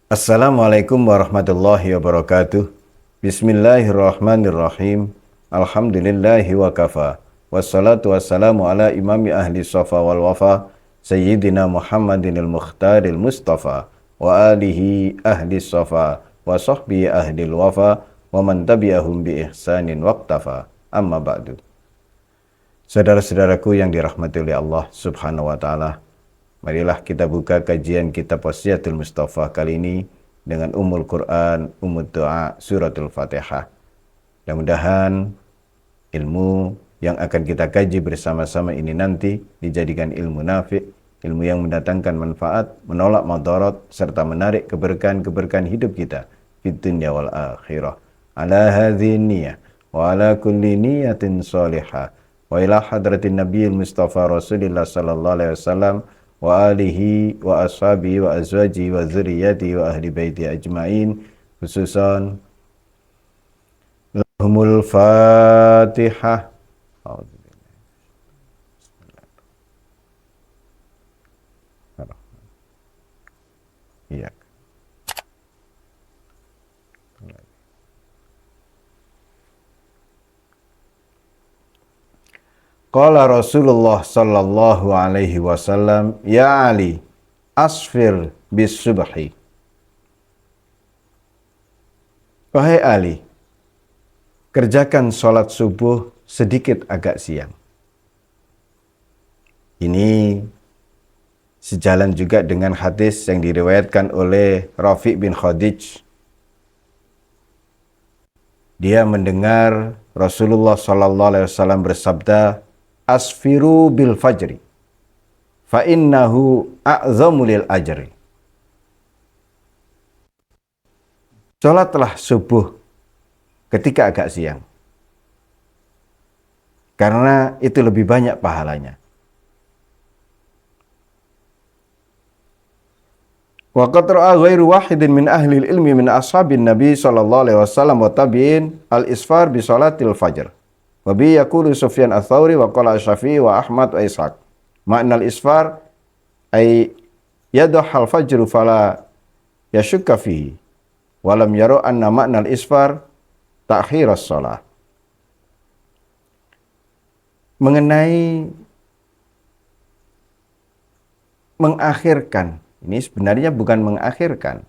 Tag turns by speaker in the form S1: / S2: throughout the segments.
S1: Assalamualaikum warahmatullahi wabarakatuh. Bismillahirrahmanirrahim. Alhamdulillahi wa kafa. Wassalatu wassalamu ala imami ahli safa wal wafa. Sayyidina Muhammadinil mukhtaril mustafa. Wa alihi ahli safa. Wa sahbihi ahli wafa. Wa man tabi'ahum bi ihsanin waqtafa. Amma ba'du. Saudara-saudaraku yang dirahmati oleh Allah subhanahu wa ta'ala, marilah kita buka kajian kitab Wasiyatul Mustafa kali ini dengan Ummul Quran, Ummul Doa, Suratul Fatihah. Mudah-mudahan ilmu yang akan kita kaji bersama-sama ini nanti dijadikan ilmu nafi', ilmu yang mendatangkan manfaat, menolak madarat, serta menarik keberkahan-keberkahan hidup kita di dunia wal akhirah. Ala hadhihi niyyah wa ala kulli niyatin salihah wa ila hadratin nabiyil mustafa Rasulillah sallallahu alaihi wasallam wa alihi wa ashabihi wa azwajihi wa dzurriyyatihi wa ahli baiti ajmain, khususan lahumul Fatihah. Iya. Qala Rasulullah sallallahu alaihi wasallam, ya Ali, asfir bis subhi. Wahai Ali, kerjakan sholat subuh sedikit agak siang. Ini sejalan juga dengan hadis yang diriwayatkan oleh Rafi' bin Khadij. Dia mendengar Rasulullah sallallahu alaihi wasallam bersabda, asfiru bil fajri fa innahu a'zamu lil ajri. Salatlah subuh ketika agak siang, karena itu lebih banyak pahalanya. Wa qad ra'a ghairu wahidin min ahli ilmi min ashabin nabi sallallahu alaihi wasallam wa tabi'in al-isfar bi salatil fajr. Wa bi yaqulu Sufyan ats-Tsauri wa qala Syafi'i wa Ahmad wa Ishaq. Makna al-isfar ay yadhal fajru fala yashukka fihi wa lam yaru anna makna al-isfar ta'khir as-shalah. Mengenai mengakhirkan, ini sebenarnya bukan mengakhirkan,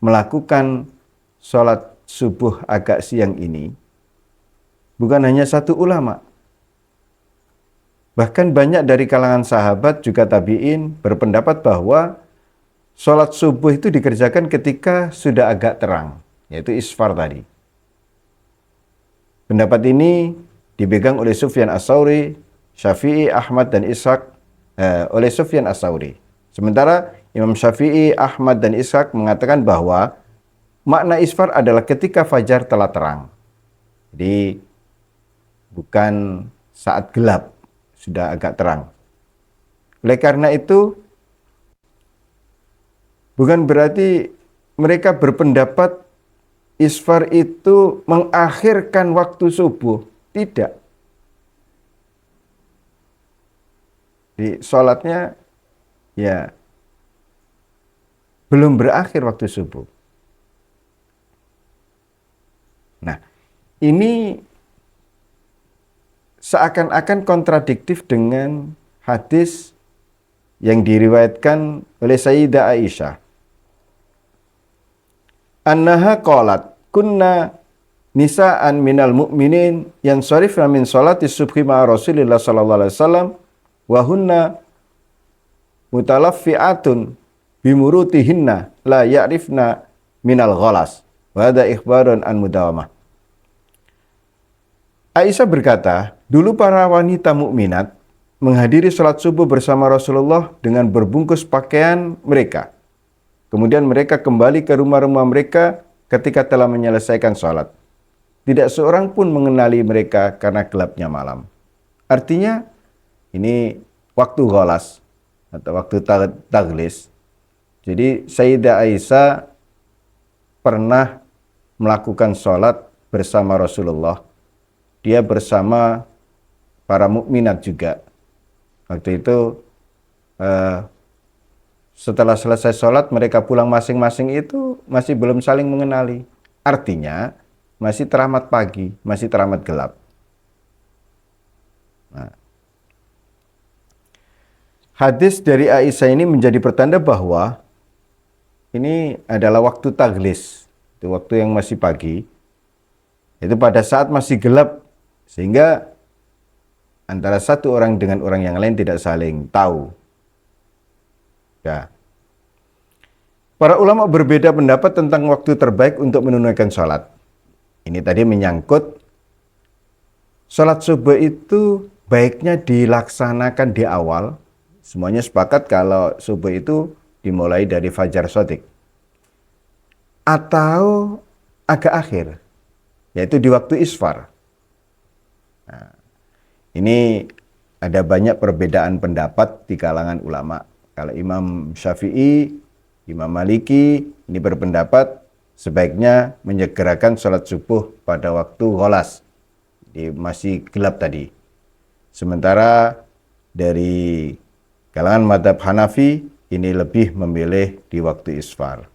S1: melakukan sholat subuh agak siang ini bukan hanya satu ulama. Bahkan banyak dari kalangan sahabat juga tabi'in berpendapat bahwa sholat subuh itu dikerjakan ketika sudah agak terang, yaitu isfar tadi. Pendapat ini dipegang oleh Sufyan ats-Tsauri, Syafi'i, Ahmad, dan Ishaq oleh Sufyan ats-Tsauri. Sementara Imam Syafi'i, Ahmad, dan Ishaq mengatakan bahwa makna isfar adalah ketika fajar telah terang. Jadi bukan saat gelap, sudah agak terang. Oleh karena itu, bukan berarti mereka berpendapat isfar itu mengakhirkan waktu subuh. Tidak. Di sholatnya ya belum berakhir waktu subuh. Nah, ini seakan-akan kontradiktif dengan hadis yang diriwayatkan oleh Sayyidah Aisyah. Annaha qalat, kunna nisa'an minal mu'minin yansarifna min sholati subhi ma'a Rasulillah sallallahu alaihi wasallam wa hunna mutalaffi'atun bimurutihinna la ya'rifna minal ghalas. Wa hadha ikhbarun an mudawamah. Aisyah berkata, dulu para wanita mukminat menghadiri sholat subuh bersama Rasulullah dengan berbungkus pakaian mereka. Kemudian mereka kembali ke rumah-rumah mereka ketika telah menyelesaikan sholat. Tidak seorang pun mengenali mereka karena gelapnya malam. Artinya, ini waktu ghalas atau waktu taglis. Jadi Sayyidah Aisyah pernah melakukan sholat bersama Rasulullah. Dia bersama para mukminat juga. Waktu itu setelah selesai sholat mereka pulang masing-masing itu masih belum saling mengenali. Artinya masih teramat pagi, masih teramat gelap. Nah, hadis dari Aisyah ini menjadi pertanda bahwa ini adalah waktu taglis, itu waktu yang masih pagi, itu pada saat masih gelap, sehingga antara satu orang dengan orang yang lain tidak saling tahu. Ya. Para ulama berbeda pendapat tentang waktu terbaik untuk menunaikan sholat. Ini tadi menyangkut sholat subuh itu baiknya dilaksanakan di awal. Semuanya sepakat kalau subuh itu dimulai dari fajar shadiq. Atau agak akhir, yaitu di waktu isfar. Nah, ini ada banyak perbedaan pendapat di kalangan ulama. Kalau Imam Syafi'i, Imam Maliki ini berpendapat sebaiknya menyegerakan sholat subuh pada waktu gholas, masih gelap tadi. Sementara dari kalangan mazhab Hanafi ini lebih memilih di waktu isfar.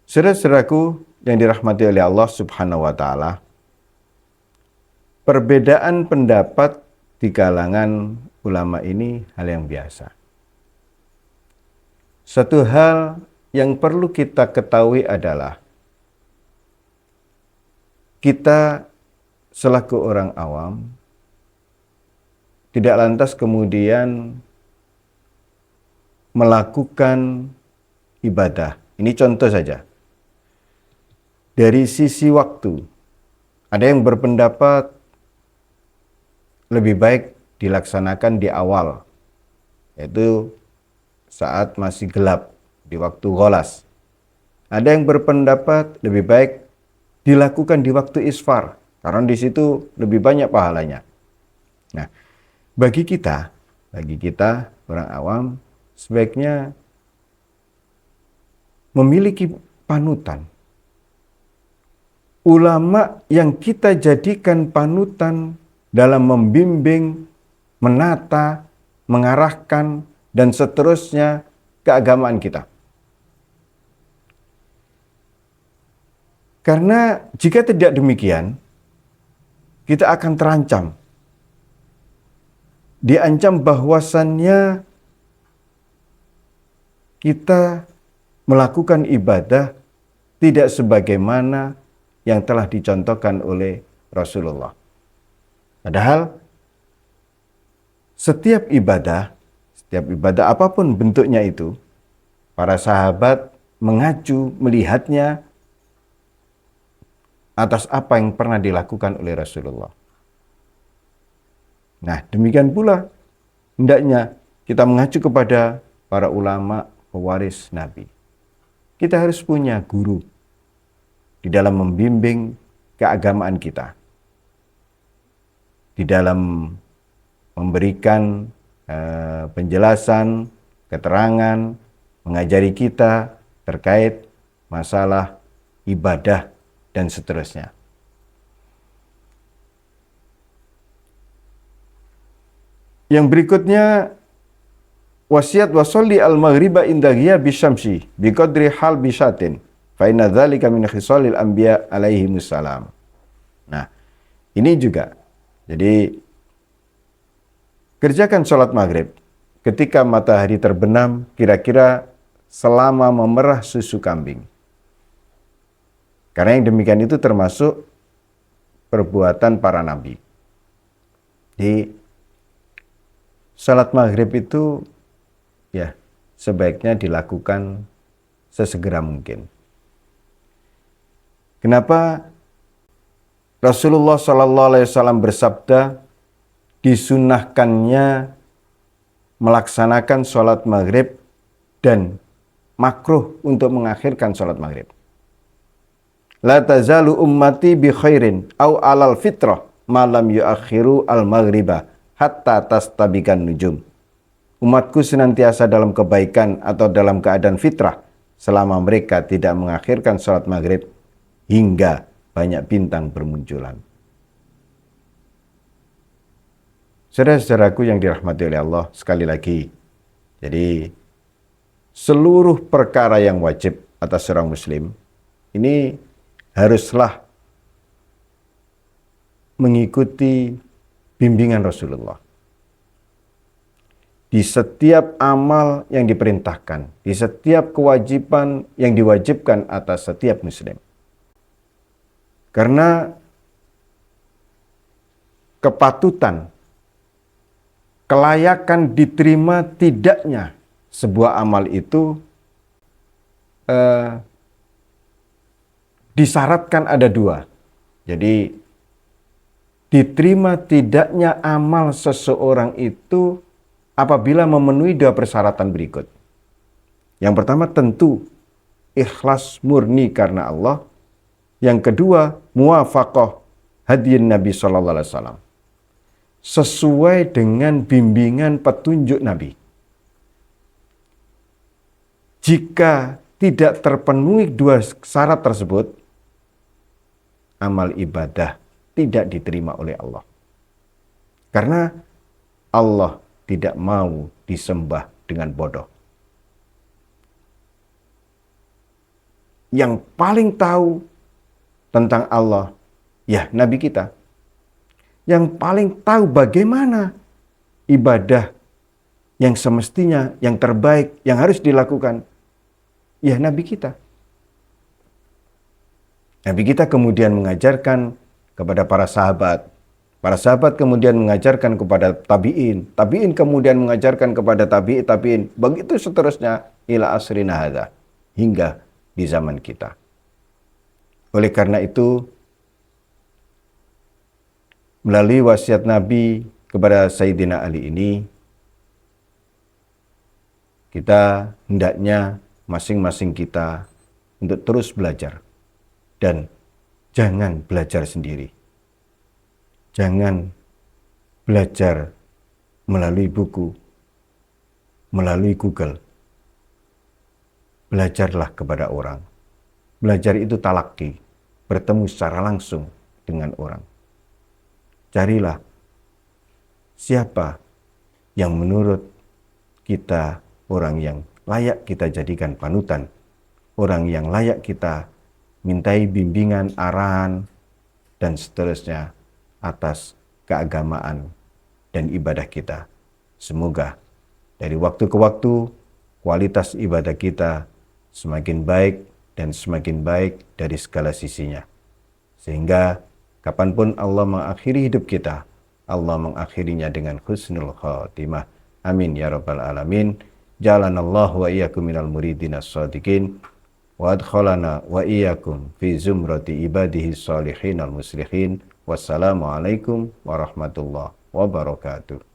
S1: Saudara-saudaraku yang dirahmati oleh Allah Subhanahu wa taala, perbedaan pendapat di kalangan ulama ini hal yang biasa. Satu hal yang perlu kita ketahui adalah kita selaku orang awam tidak lantas kemudian melakukan ibadah. Ini contoh saja. Dari sisi waktu, ada yang berpendapat lebih baik dilaksanakan di awal, yaitu saat masih gelap, di waktu gholas. Ada yang berpendapat lebih baik dilakukan di waktu isfar, karena di situ lebih banyak pahalanya. Nah, bagi kita orang awam, sebaiknya memiliki panutan. Ulama yang kita jadikan panutan dalam membimbing, menata, mengarahkan, dan seterusnya keagamaan kita. Karena jika tidak demikian, kita akan terancam. Diancam bahwasannya kita melakukan ibadah tidak sebagaimana yang telah dicontohkan oleh Rasulullah. Padahal setiap ibadah apapun bentuknya itu, para sahabat mengacu melihatnya atas apa yang pernah dilakukan oleh Rasulullah. Nah, demikian pula hendaknya kita mengacu kepada para ulama pewaris Nabi. Kita harus punya guru di dalam membimbing keagamaan kita, di dalam memberikan penjelasan, keterangan, mengajari kita terkait masalah ibadah dan seterusnya. Yang berikutnya, wasiat wasolli al-maghriba inda ghiyabi syamsi biqadri hal bisyatin. Fa inna dzalika min khisalil anbiya alaihimussalam. Nah, ini juga. Jadi kerjakan sholat maghrib ketika matahari terbenam kira-kira selama memerah susu kambing. Karena yang demikian itu termasuk perbuatan para nabi. Di sholat maghrib itu ya sebaiknya dilakukan sesegera mungkin. Kenapa Rasulullah SAW bersabda disunnahkannya melaksanakan sholat maghrib dan makruh untuk mengakhirkan sholat maghrib. La tazalu ummati bi khairin au alal fitrah malam yuakhiru al maghriba hatta tastabikan nujum. Umatku senantiasa dalam kebaikan atau dalam keadaan fitrah selama mereka tidak mengakhirkan sholat maghrib hingga banyak bintang bermunculan. Saudara-saudaraku yang dirahmati oleh Allah, sekali lagi, jadi seluruh perkara yang wajib atas seorang muslim ini haruslah mengikuti bimbingan Rasulullah. Di setiap amal yang diperintahkan, di setiap kewajiban yang diwajibkan atas setiap muslim. Karena kepatutan, kelayakan diterima tidaknya sebuah amal itu disyaratkan ada dua. Jadi diterima tidaknya amal seseorang itu apabila memenuhi dua persyaratan berikut. Yang pertama tentu ikhlas murni karena Allah. Yang kedua muwafaqah hadiyin Nabi sallallahu alaihi wasallam. Sesuai dengan bimbingan petunjuk Nabi. Jika tidak terpenuhi dua syarat tersebut, amal ibadah tidak diterima oleh Allah. Karena Allah tidak mau disembah dengan bodoh. Yang paling tahu tentang Allah, ya Nabi kita. Yang paling tahu bagaimana ibadah yang semestinya, yang terbaik, yang harus dilakukan, ya Nabi kita. Nabi kita kemudian mengajarkan kepada para sahabat. Para sahabat kemudian mengajarkan kepada tabi'in. Tabi'in kemudian mengajarkan kepada tabi'in. Begitu seterusnya ila asrina hadza. Hingga di zaman kita. Oleh karena itu, melalui wasiat Nabi kepada Sayyidina Ali ini, kita hendaknya masing-masing kita untuk terus belajar. Dan jangan belajar sendiri. Jangan belajar melalui buku, melalui Google. Belajarlah kepada orang. Belajar itu talaki, bertemu secara langsung dengan orang. Carilah siapa yang menurut kita orang yang layak kita jadikan panutan, orang yang layak kita mintai bimbingan, arahan, dan seterusnya atas keagamaan dan ibadah kita. Semoga dari waktu ke waktu kualitas ibadah kita semakin baik dan semakin baik dari segala sisinya. Sehingga kapanpun Allah mengakhiri hidup kita, Allah mengakhirinya dengan husnul khatimah. Amin ya rabbal alamin. Jalanallahu wa iyyakum minal muridin as-shadiqin. Wa adkhalana wa iyyakum fi zumrati ibadihi salihin al-muslihin. Wassalamualaikum warahmatullahi wabarakatuh.